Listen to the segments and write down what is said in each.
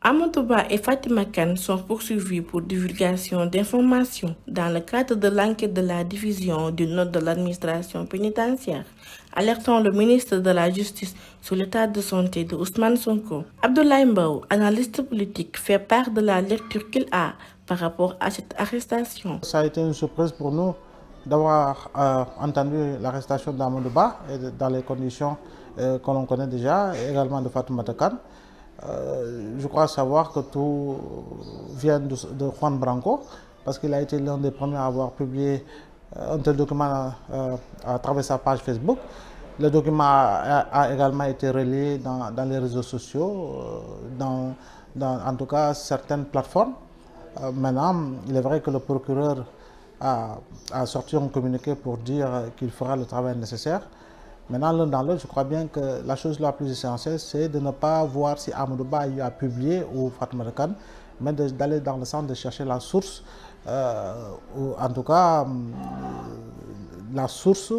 Amadouba et Fatima Kane sont poursuivis pour divulgation d'informations dans le cadre de l'enquête de la division du Nord de l'administration pénitentiaire, alertant le ministre de la Justice sur l'état de santé de Ousmane Sonko. Abdoulaye Mbow, analyste politique, fait part de la lecture qu'il a par rapport à cette arrestation. Ça a été une surprise pour nous d'avoir entendu l'arrestation d'Amadouba dans les conditions que l'on connaît déjà, et également de Fatoumata Kane. Je crois savoir que tout vient de Juan Branco, parce qu'il a été l'un des premiers à avoir publié un tel document à travers sa page Facebook. Le document a également été relayé dans les réseaux sociaux, en tout cas certaines plateformes. Maintenant, il est vrai que le procureur a sorti un communiqué pour dire qu'il fera le travail nécessaire. Maintenant, l'un dans l'autre, je crois bien que la chose la plus essentielle, c'est de ne pas voir si Amadouba a publié ou Fatoumata Kane, mais d'aller dans le sens de chercher la source, ou en tout cas la source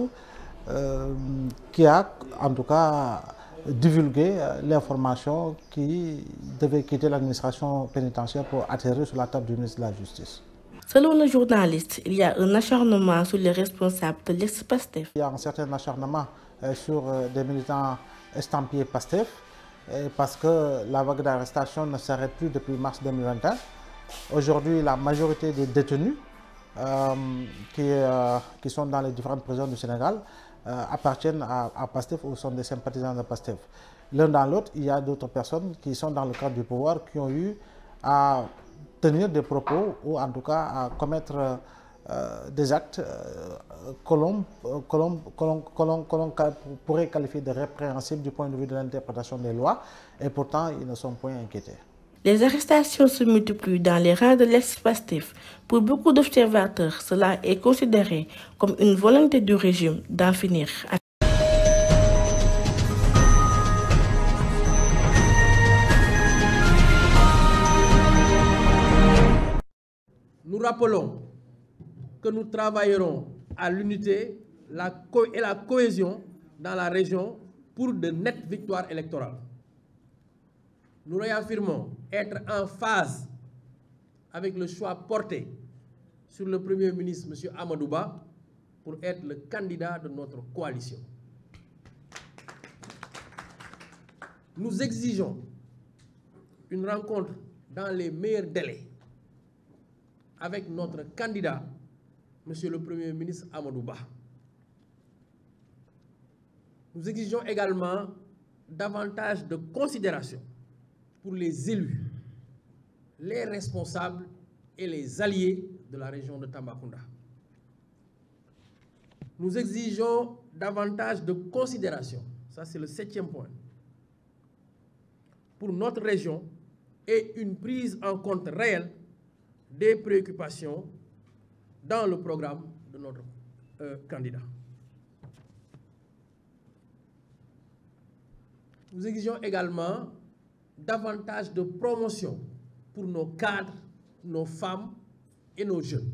qui a en tout cas divulgué l'information qui devait quitter l'administration pénitentiaire pour atterrir sur la table du ministre de la Justice. Selon le journaliste, il y a un acharnement sur les responsables de l'ex-Pastef. Il y a un certain acharnement sur des militants estampillés Pastef, parce que la vague d'arrestation ne s'arrête plus depuis mars 2021. Aujourd'hui, la majorité des détenus qui sont dans les différentes prisons du Sénégal appartiennent à Pastef ou sont des sympathisants de Pastef. L'un dans l'autre, il y a d'autres personnes qui sont dans le cadre du pouvoir qui ont eu à tenir des propos ou en tout cas à commettre des actes que l'on pourrait qualifier de répréhensibles du point de vue de l'interprétation des lois, et pourtant ils ne sont point inquiétés. Les arrestations se multiplient dans les rangs de l'ex-Pastef. Pour beaucoup d'observateurs, cela est considéré comme une volonté du régime d'en finir. Nous rappelons que nous travaillerons à l'unité et la cohésion dans la région pour de nettes victoires électorales. Nous réaffirmons être en phase avec le choix porté sur le Premier ministre, M. Amadouba, pour être le candidat de notre coalition. Nous exigeons une rencontre dans les meilleurs délais avec notre candidat, Monsieur le Premier ministre Amadouba. Nous exigeons également davantage de considération pour les élus, les responsables et les alliés de la région de Tambacounda. Nous exigeons davantage de considération, ça c'est le 7e point, pour notre région et une prise en compte réelle des préoccupations dans le programme de notre candidat. Nous exigeons également davantage de promotion pour nos cadres, nos femmes et nos jeunes.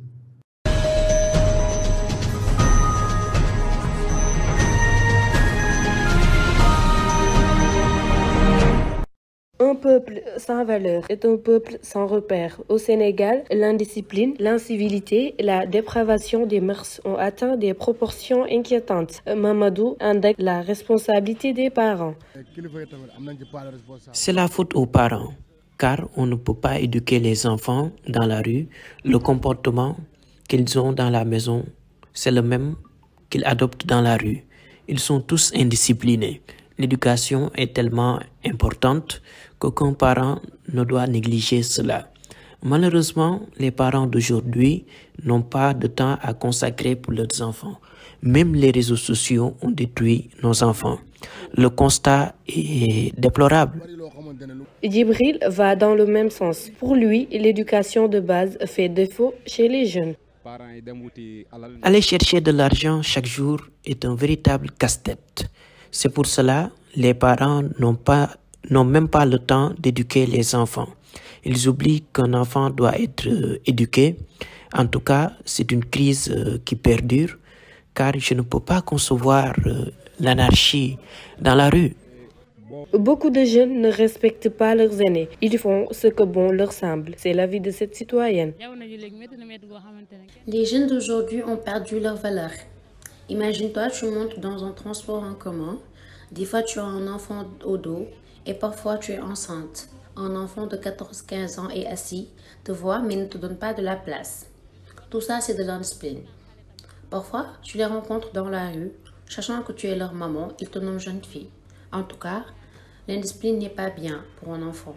Un peuple sans valeur est un peuple sans repère. Au Sénégal, l'indiscipline, l'incivilité et la dépravation des mœurs ont atteint des proportions inquiétantes. Mamadou indique la responsabilité des parents. C'est la faute aux parents, car on ne peut pas éduquer les enfants dans la rue. Le comportement qu'ils ont dans la maison, c'est le même qu'ils adoptent dans la rue. Ils sont tous indisciplinés. L'éducation est tellement importante qu'aucun parent ne doit négliger cela. Malheureusement, les parents d'aujourd'hui n'ont pas de temps à consacrer pour leurs enfants. Même les réseaux sociaux ont détruit nos enfants. Le constat est déplorable. Djibril va dans le même sens. Pour lui, l'éducation de base fait défaut chez les jeunes. Aller chercher de l'argent chaque jour est un véritable casse-tête. C'est pour cela que les parents n'ont même pas le temps d'éduquer les enfants. Ils oublient qu'un enfant doit être éduqué. En tout cas, c'est une crise qui perdure, car je ne peux pas concevoir l'anarchie dans la rue. Beaucoup de jeunes ne respectent pas leurs aînés. Ils font ce que bon leur semble. C'est l'avis de cette citoyenne. Les jeunes d'aujourd'hui ont perdu leurs valeurs. Imagine-toi, tu montes dans un transport en commun. Des fois, tu as un enfant au dos et parfois tu es enceinte. Un enfant de 14-15 ans est assis, te voit mais ne te donne pas de la place. Tout ça, c'est de l'indiscipline. Parfois, tu les rencontres dans la rue, sachant que tu es leur maman, ils te nomment jeune fille. En tout cas, l'indiscipline n'est pas bien pour un enfant.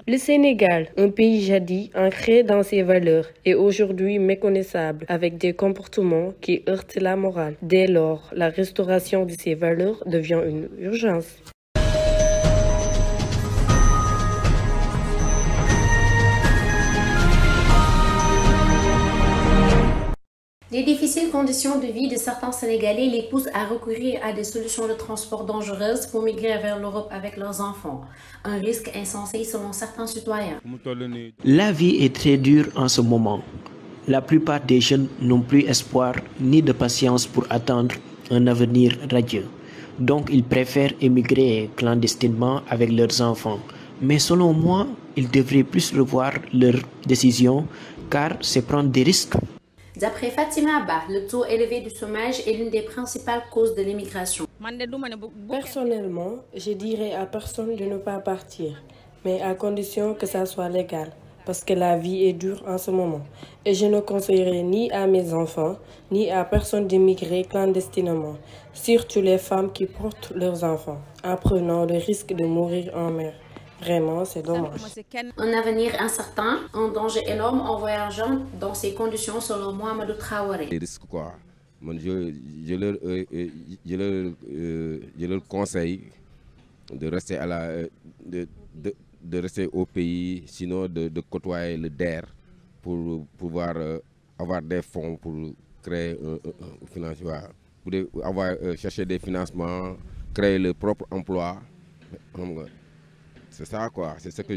Le Sénégal, un pays jadis ancré dans ses valeurs, est aujourd'hui méconnaissable avec des comportements qui heurtent la morale. Dès lors, la restauration de ces valeurs devient une urgence. Les difficiles conditions de vie de certains Sénégalais les poussent à recourir à des solutions de transport dangereuses pour migrer vers l'Europe avec leurs enfants. Un risque insensé selon certains citoyens. La vie est très dure en ce moment. La plupart des jeunes n'ont plus espoir ni de patience pour attendre un avenir radieux. Donc ils préfèrent émigrer clandestinement avec leurs enfants. Mais selon moi, ils devraient plus revoir leurs décisions car c'est prendre des risques. D'après Fatima Abba, le taux élevé du chômage est l'une des principales causes de l'immigration. Personnellement, je dirais à personne de ne pas partir, mais à condition que ça soit légal, parce que la vie est dure en ce moment. Et je ne conseillerais ni à mes enfants, ni à personne d'émigrer clandestinement, surtout les femmes qui portent leurs enfants, en prenant le risque de mourir en mer. Vraiment, c'est dommage. Un avenir incertain, un danger énorme en voyageant dans ces conditions selon Mohamedou Traoré. Les risques quoi. Je leur conseille de rester de rester au pays, sinon de côtoyer le DER pour pouvoir avoir des fonds pour créer un financement, pour chercher des financements, créer leur propre emploi. C'est ça quoi, c'est ce que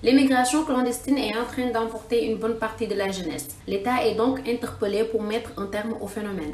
L'immigration clandestine est en train d'emporter une bonne partie de la jeunesse. L'État est donc interpellé pour mettre un terme au phénomène.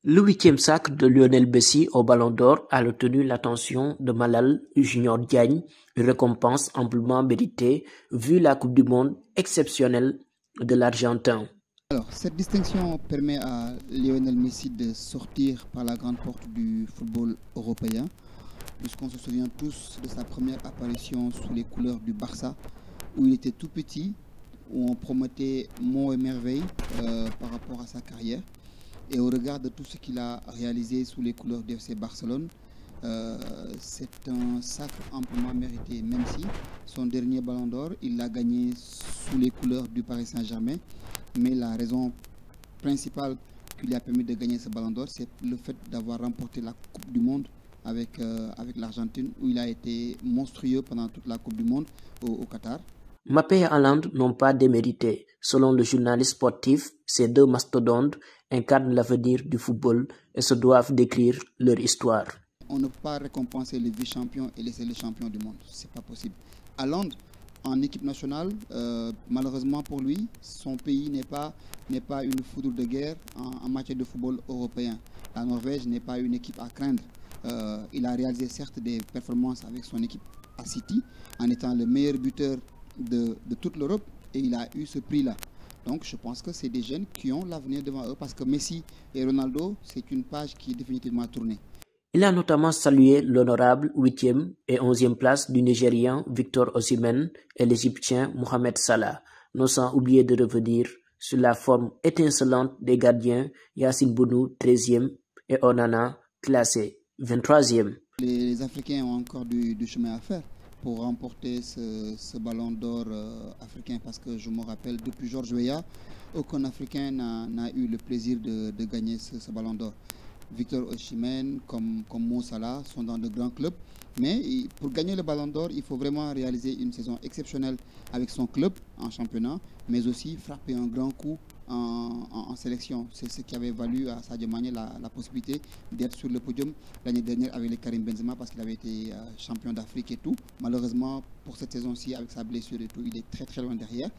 Le 8e sacre de Lionel Messi au Ballon d'Or a retenu l'attention de Malal Junior Diagne, une récompense amplement méritée vu la Coupe du Monde exceptionnelle de l'Argentin. Alors, cette distinction permet à Lionel Messi de sortir par la grande porte du football européen, puisqu'on se souvient tous de sa première apparition sous les couleurs du Barça, où il était tout petit, où on promettait monts et merveilles par rapport à sa carrière. Et au regard de tout ce qu'il a réalisé sous les couleurs du FC Barcelone, c'est un sacre amplement mérité, même si son dernier Ballon d'Or, il l'a gagné sous les couleurs du Paris Saint-Germain. Mais la raison principale qui lui a permis de gagner ce Ballon d'Or, c'est le fait d'avoir remporté la Coupe du Monde avec l'Argentine, où il a été monstrueux pendant toute la Coupe du Monde au Qatar. Mbappé et Haaland n'ont pas démérité. Selon le journaliste sportif, ces deux mastodontes incarnent l'avenir du football et se doivent d'écrire leur histoire. On ne peut pas récompenser les vice-champions et laisser les champions du monde. C'est pas possible. Haaland, en équipe nationale, malheureusement pour lui, son pays n'est pas une foudre de guerre en matière de football européen. La Norvège n'est pas une équipe à craindre. Il a réalisé certes des performances avec son équipe à City, en étant le meilleur buteur de toute l'Europe, et il a eu ce prix-là. Donc je pense que c'est des jeunes qui ont l'avenir devant eux, parce que Messi et Ronaldo, c'est une page qui est définitivement tournée. Il a notamment salué l'honorable 8e et 11e place du Nigérian Victor Osimhen et l'Égyptien Mohamed Salah, non sans oublier de revenir sur la forme étincelante des gardiens Yassine Bounou 13e et Onana classé 23e. Les Africains ont encore du chemin à faire pour remporter ce Ballon d'Or africain, parce que je me rappelle, depuis Georges Weah, aucun Africain n'a eu le plaisir de gagner ce Ballon d'Or. Victor Osimhen comme Mo Salah sont dans de grands clubs, mais pour gagner le Ballon d'Or, il faut vraiment réaliser une saison exceptionnelle avec son club en championnat, mais aussi frapper un grand coup en sélection. C'est ce qui avait valu à Sadio Mané la possibilité d'être sur le podium l'année dernière avec les Karim Benzema parce qu'il avait été champion d'Afrique et tout. Malheureusement, pour cette saison-ci, avec sa blessure et tout, il est très très loin derrière.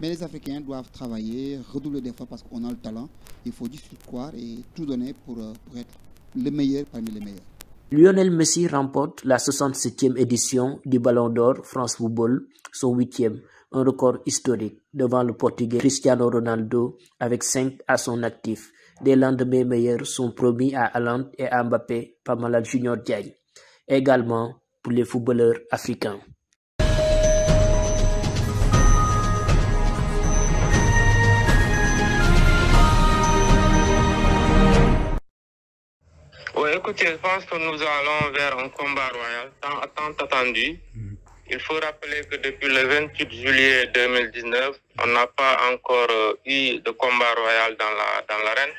Mais les Africains doivent travailler, redoubler d'efforts parce qu'on a le talent. Il faut juste croire et tout donner pour être le meilleur parmi les meilleurs. Lionel Messi remporte la 67e édition du Ballon d'Or France Football, son 8e, un record historique devant le Portugais Cristiano Ronaldo avec 5 à son actif. Des lendemains meilleurs sont promis à Haaland et à Mbappé par Malal Junior Diagne, également pour les footballeurs africains. Oui, écoutez, je pense que nous allons vers un combat royal tant attendu. Il faut rappeler que depuis le 28 juillet 2019, on n'a pas encore eu de combat royal dans l'arène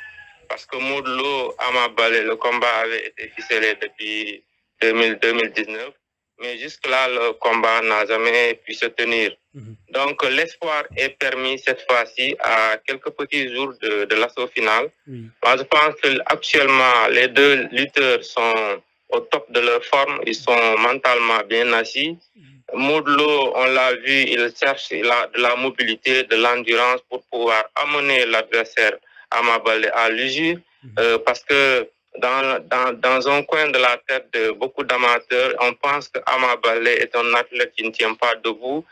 parce que Modou Lo, Ama Baldé, le combat avait été ficelé depuis 2019. Mais jusque-là, le combat n'a jamais pu se tenir. Donc, l'espoir est permis cette fois-ci à quelques petits jours de l'assaut final. Moi, je pense qu'actuellement, les deux lutteurs sont au top de leur forme. Ils sont mentalement bien assis. Modou Lo, on l'a vu, il cherche de la mobilité, de l'endurance pour pouvoir amener l'adversaire Ama Baldé à l'usure. Parce que dans un coin de la tête de beaucoup d'amateurs, on pense que Ama Baldé est un athlète qui ne tient pas debout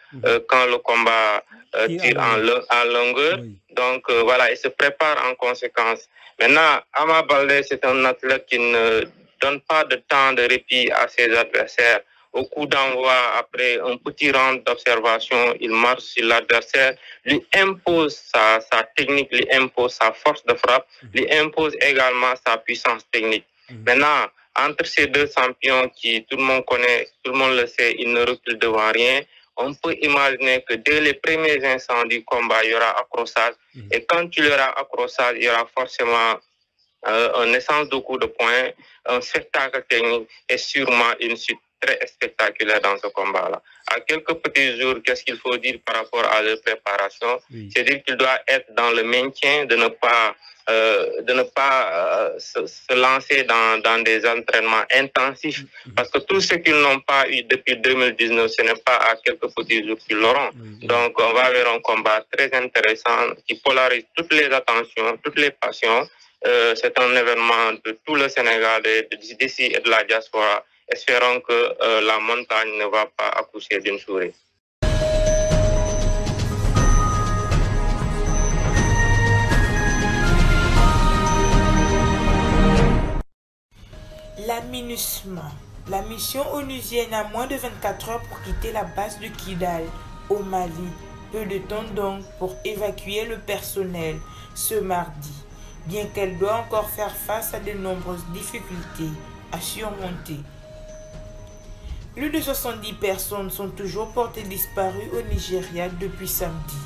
quand le combat tire en longueur. Donc voilà, il se prépare en conséquence. Maintenant, Ama Baldé, c'est un athlète qui ne donne pas de temps de répit à ses adversaires. Au coup d'envoi, après un petit round d'observation, il marche sur l'adversaire, lui impose sa technique, lui impose sa force de frappe, lui impose également sa puissance technique. Maintenant, entre ces deux champions qui tout le monde connaît, tout le monde le sait, ils ne reculent devant rien, on peut imaginer que dès les premiers instants du combat, il y aura accrochage. Et quand il y aura accrochage, il y aura forcément un essence de coups de poing, un spectacle technique et sûrement une suite très spectaculaire dans ce combat-là. À quelques petits jours, qu'est-ce qu'il faut dire par rapport à leur préparation? C'est-à-dire qu'il doit être dans le maintien, de ne pas se lancer dans des entraînements intensifs, parce que tout ce qu'ils n'ont pas eu depuis 2019, ce n'est pas à quelques petits jours qu'ils l'auront. Donc on va vers un combat très intéressant qui polarise toutes les attentions, toutes les passions. C'est un événement de tout le Sénégal, d'ici et de la diaspora. Espérons que la montagne ne va pas accoucher d'une souris. La MINUSMA. La mission onusienne a moins de 24 heures pour quitter la base de Kidal, au Mali. Peu de temps donc pour évacuer le personnel ce mardi, bien qu'elle doit encore faire face à de nombreuses difficultés à surmonter. Plus de 70 personnes sont toujours portées disparues au Nigeria depuis samedi,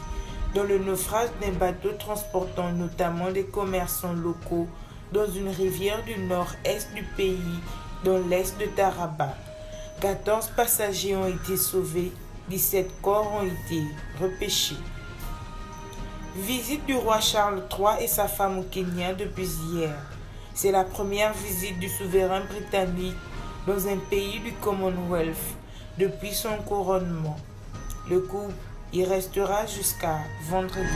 dans le naufrage d'un bateau transportant notamment des commerçants locaux dans une rivière du nord-est du pays, dans l'est de Taraba. 14 passagers ont été sauvés, 17 corps ont été repêchés. Visite du roi Charles III et sa femme au Kenya depuis hier. C'est la première visite du souverain britannique dans un pays du Commonwealth depuis son couronnement. Le couple y restera jusqu'à vendredi.